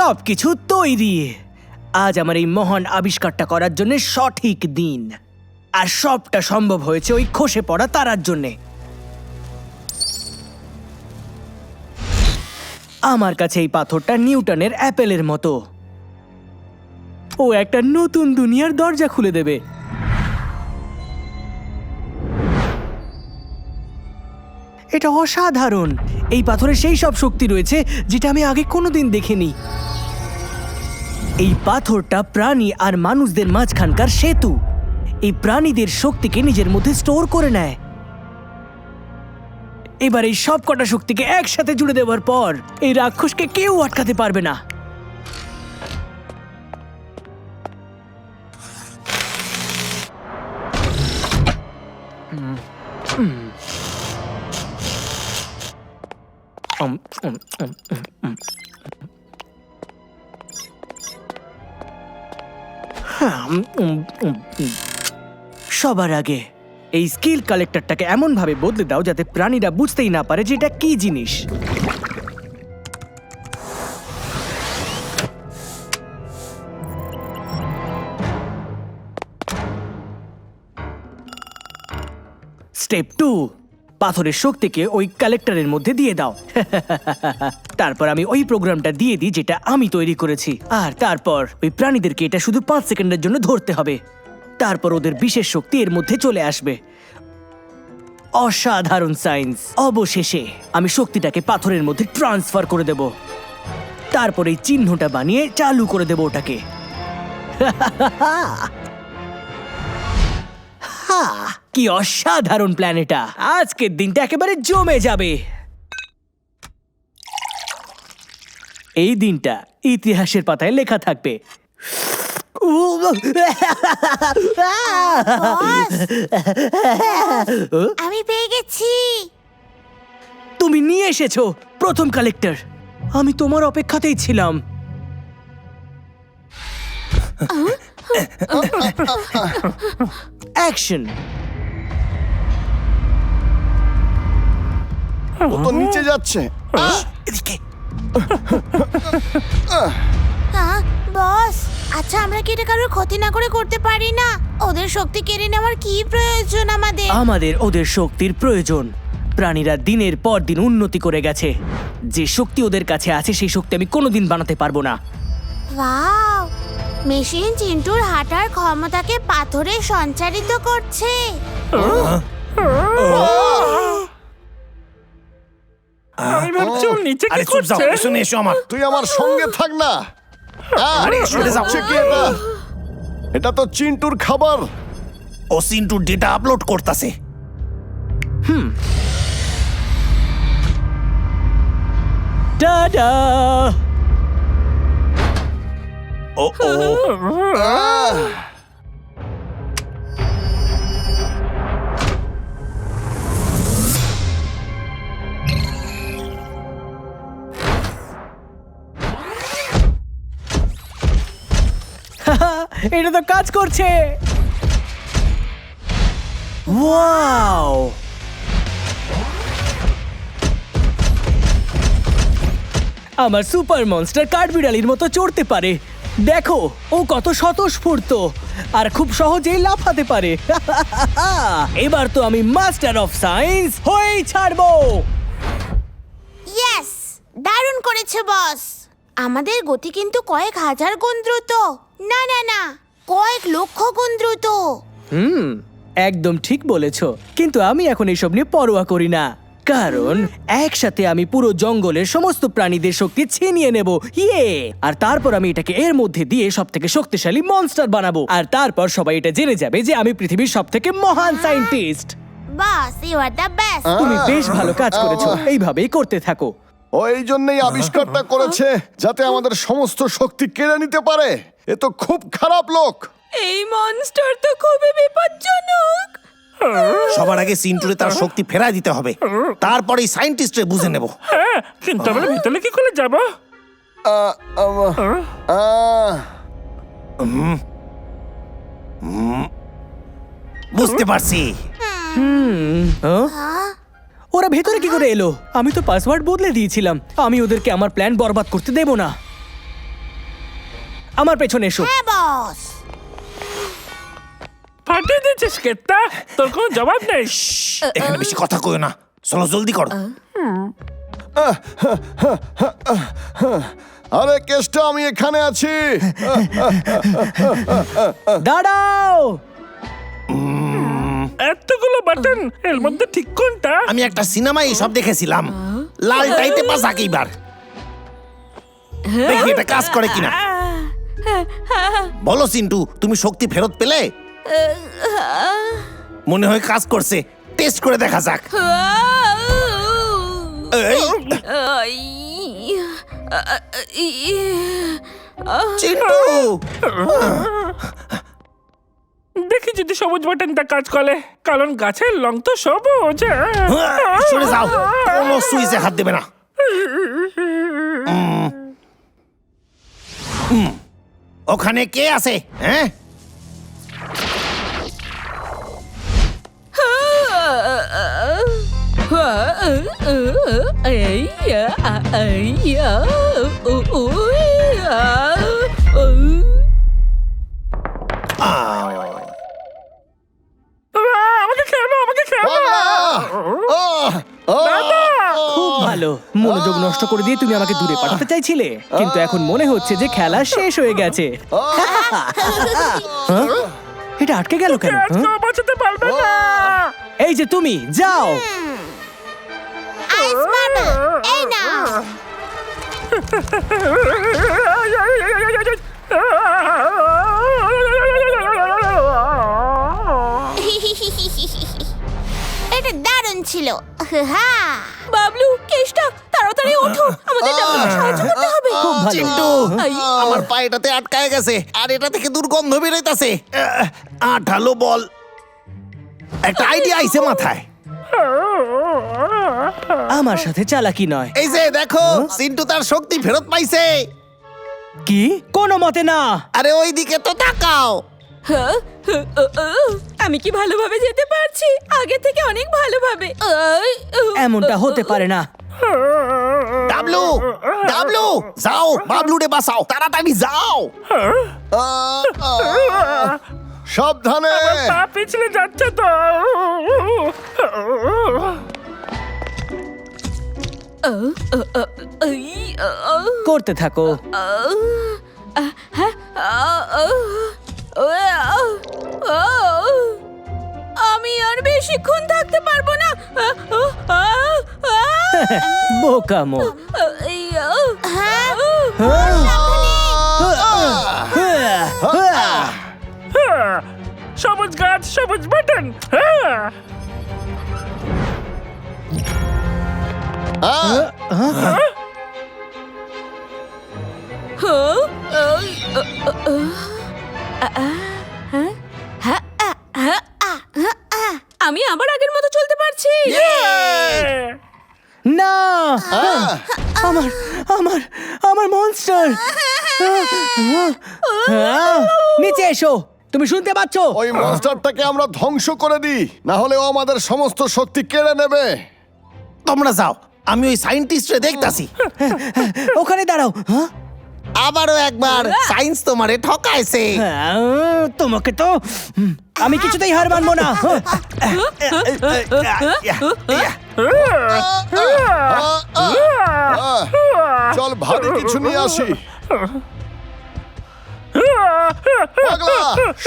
সবকিছু তৈরি। আজ আমার এই মহান আবিষ্কারটা করার জন্য সঠিক দিন, আর সবটা সম্ভব হয়েছে ওই খসে পড়া তারার জন্যে। আমার কাছে এই পাথরটা নিউটনের অ্যাপেলের মতো। ও একটা নতুন দুনিয়ার দরজা খুলে দেবে। এটা অসাধারণ। এই পাথরে সেই সব শক্তি রয়েছে যেটা আমি আগে কোনোদিন দেখিনি। এই পাথরটা প্রাণী আর মানুষদের মাঝখানকার সেতু। এই প্রাণীদের শক্তিকে নিজের মধ্যে স্টোর করে নেয়। এবার এই সব কটা শক্তিকে একসাথে জুড়ে দেওয়ার পর এই রাক্ষসকে কেউ আটকাতে পারবে না। সবার আগে এই স্কিল কালেক্টরটাকে এমন ভাবে বদলে দাও যাতে প্রাণীরা বুঝতেই না পারে যে এটা কি জিনিস। স্টেপ 2, পাথরের শক্তিকে ওই কালেক্টরের মধ্যে দিয়ে দাও। তারপর আমি ওই প্রোগ্রামটা দিয়ে দিই যেটা আমি তৈরি করেছি, আর তারপর ওই প্রাণীদেরকে এটা শুধু 5 সেকেন্ডের জন্য ধরতে হবে। তারপর ওদের বিশেষ শক্তি এর মধ্যে চলে আসবে। অসাধারণ সায়েন্স। অবশেষে আমি শক্তিটাকে পাথরের মধ্যে ট্রান্সফার করে দেব। তারপর এই চিহ্নটা বানিয়ে চালু করে দেব ওটাকে। কি অসাধারণ প্ল্যান এটা। আজকের দিনটা একেবারে জমে যাবে। এই দিনটা ইতিহাসের পাতায় লেখা থাকবে। আমি পেয়ে গেছি। তুমি নিয়ে এসেছো প্রথম কালেক্টর। আমি তোমার অপেক্ষাতেই ছিলাম। অ্যাকশন। ও তো নিচে যাচ্ছে। এদিকে। বস, আচ্ছা আমরা কি এটা কারোর ক্ষতি না করে করতে পারি না? ওদের শক্তি কেড়ে নেওয়ার কি প্রয়োজন আমাদের? আমাদের ওদের শক্তির প্রয়োজন। প্রাণীরা দিনের পর দিন উন্নতি করে গেছে। যে শক্তি ওদের কাছে আছে সেই শক্তি আমি কোনোদিন বানাতে পারবো না। ওয়াও, মেশিন চিন্টুর হাঁটার ক্ষমতাকে পাথরে সঞ্চারিত করছে। আমি ভাবছি ওর নিচে কি করছে? শুনে এসো আমার। তুই আমার সঙ্গে থাক না। হচ্ছে কি এটা? এটা তো চিন্টুর খাবার। ও সিন্টুর ডেটা আপলোড করতেছে। টাটা। ও ও এটা তো কাজ করছে। ওয়াও, আমার সুপার মনস্টার কাঠবিড়ালির মতো চড়তে পারে। দেখো ও কত স্বতঃস্ফূর্ত আর খুব সহজেই লাফাতে পারে। এবার তো আমি মাস্টার অফ সায়েন্স হয়েই ছাড়বো। ইয়েস, দারুণ করেছে বস। আমাদের গতি কিন্তু কয়েক হাজার গুণ দ্রুত। না না না, কয়েক লক্ষ গুণ দ্রুত। একদম ঠিক বলেছো। কিন্তু আমি এখন এইসব নিয়ে পরোয়া করি না, কারণ একসাথে আমি পুরো জঙ্গলের সমস্ত প্রাণীদের শক্তি ছিনিয়ে নেব। ইয়ে! আর তারপর আমি এটাকে এর মধ্যে দিয়ে সবথেকে শক্তিশালী মনস্টার বানাবো। আর তারপর সবাই এটা জেনে যাবে যে আমি পৃথিবীর সবথেকে মহান scientist. Boss, you are the best. তুমি বেশ ভালো কাজ করেছো। এইভাবেই করতে থাকো। ও এই জন্যই আবিষ্কারটা করেছে, যাতে আমাদের সমস্ত শক্তি কেড়ে নিতে পারে। এ তো খুব খারাপ লোক। এই মনস্টার তো খুবই বিপজ্জনক। সবার আগে সিন্টুরে তার শক্তি ফেরাই দিতে হবে, তারপরেই সায়েন্টিস্টে বুঝে নেব। হ্যাঁ, কিন্তু আমরা ভিতরে কি করে যাব? বুঝতে পারছি। ওরা ভেতরে কি করে এলো? আমি তো পাসওয়ার্ড বদলে দিয়েছিলাম। আমি ওদেরকে আমার প্ল্যান বরবাদ করতে দেব না। আমার পেছনে এসো। হ্যাঁ বস। ফাটিয়ে দিয়েছিস কেতটা, তোর কোনো জবাব নেই। এখানে বেশি কথা কইও না, চলো জলদি করো। আরে কেষ্ট, আমি এখানে আছি। দাঁড়াও। এতগুলো বাটন, এর মধ্যে ঠিক কোনটা? আমি একটা সিনেমায় সব দেখেছিলাম, লালটাইতে পাস এইবার। দেখি এটা কাজ করে কিনা। বলো চিন্টু, তুমি শক্তি ফেরত পেলে? মনে হয় কাজ করছে, টেস্ট করে দেখা যাক। এই, চিন্টু, দেখি যদি সবুজ বাটনটা কাজ করে, কারণ গাছের রং তো সবুজ। সরে যাও, কোনো সুইচে হাত দেবে না। ওখানে কে আছে? হ্যাঁ, আমাকে খেয়ে নাও, আমাকে খেয়ে নাও। খুব ভালো। মনোযোগ নষ্ট করে দিয়ে তুমি আমাকে দূরে পাঠাতে চাইছিলে, কিন্তু এখন মনে হচ্ছে যে খেলা শেষ হয়ে গেছে। হ্যাঁ? এটা আটকে গেল কেন? আজকে হ্যাঁ? বাঁচাতে পারবে না। এই যে তুমি যাও। আইস মার্বেল, এই নাও। এটা দারুণ ছিল। হ্যাঁ বাবলু, কেষ্টা, তাড়াতাড়ি ওঠো, আমাদের ডাবলুকে সাহায্য করতে হবে। খুব ভালো। চিন্টু, আমার পায়েটাতে আটকায় গেছে আর এটা থেকে দুর্গন্ধ বেরোইতাছে। আঠালো বল। একটা আইডিয়া আইছে মাথায়। আমার সাথে চালাকি নয়। এই যে দেখো, চিন্টু তার শক্তি ফেরত পাইছে। কি? কোনো মতে না। আরে ওই দিকে তো তাকাও। আমি কি ভালোভাবে যেতে পারছি? আগে থেকে অনেক ভালোভাবে। এমনটা হতে পারে না। ডাবলু, ডাবলু, যাও বাবলুরে বাঁচাও, তাড়াতাড়ি যাও। সাবধানে। পা পিছলে যাচ্ছে তো। করতে থাকো। আমি আর বেশিক্ষণ থাকতে পারবো না। বোকামো। সবুজ গাছ, সবুজ বাটন। হ্যাঁ, আমি আবার আগের মতো চলতে পারছি। না, আমার আমার আমার মনস্টার। নিচে এসো। তুমি শুনতে পাচ্ছ? ওই মনস্টারটাকে আমরা ধ্বংস করে দিই, না হলে ও আমাদের সমস্ত শক্তি কেড়ে নেবে। তোমরা যাও, আমি ওই সায়েন্টিস্টরে দেখতাছি। ওখানে দাঁড়াও। হ্যাঁ? আবারও একবার সায়েন্স তোমারে ঠকাইছে। তোমাকে তো আমি কিছুতেই হার মানবো না। চল ভারী কিছু নিয়ে আসি। পাগলা,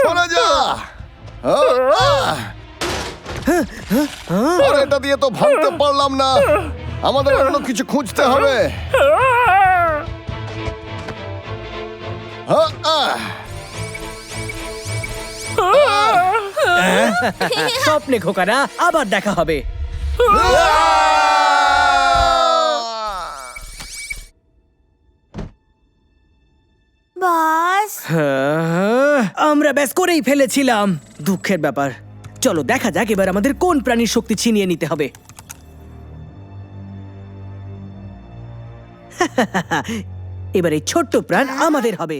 সরে যা। আর এটা দিয়ে তো ভাঙতে পারলাম না, আমাদের অন্য কিছু খুঁজতে হবে। স্বপ্নে খোকারা, আবার দেখা হবে। বস, আমরা ব্যাস করেই ফেলেছিলাম। দুঃখের ব্যাপার। চলো দেখা যাক এবার আমাদের কোন প্রাণীর শক্তি ছিনিয়ে নিতে হবে। এবার এই ছোট্ট প্রাণ আমাদের হবে।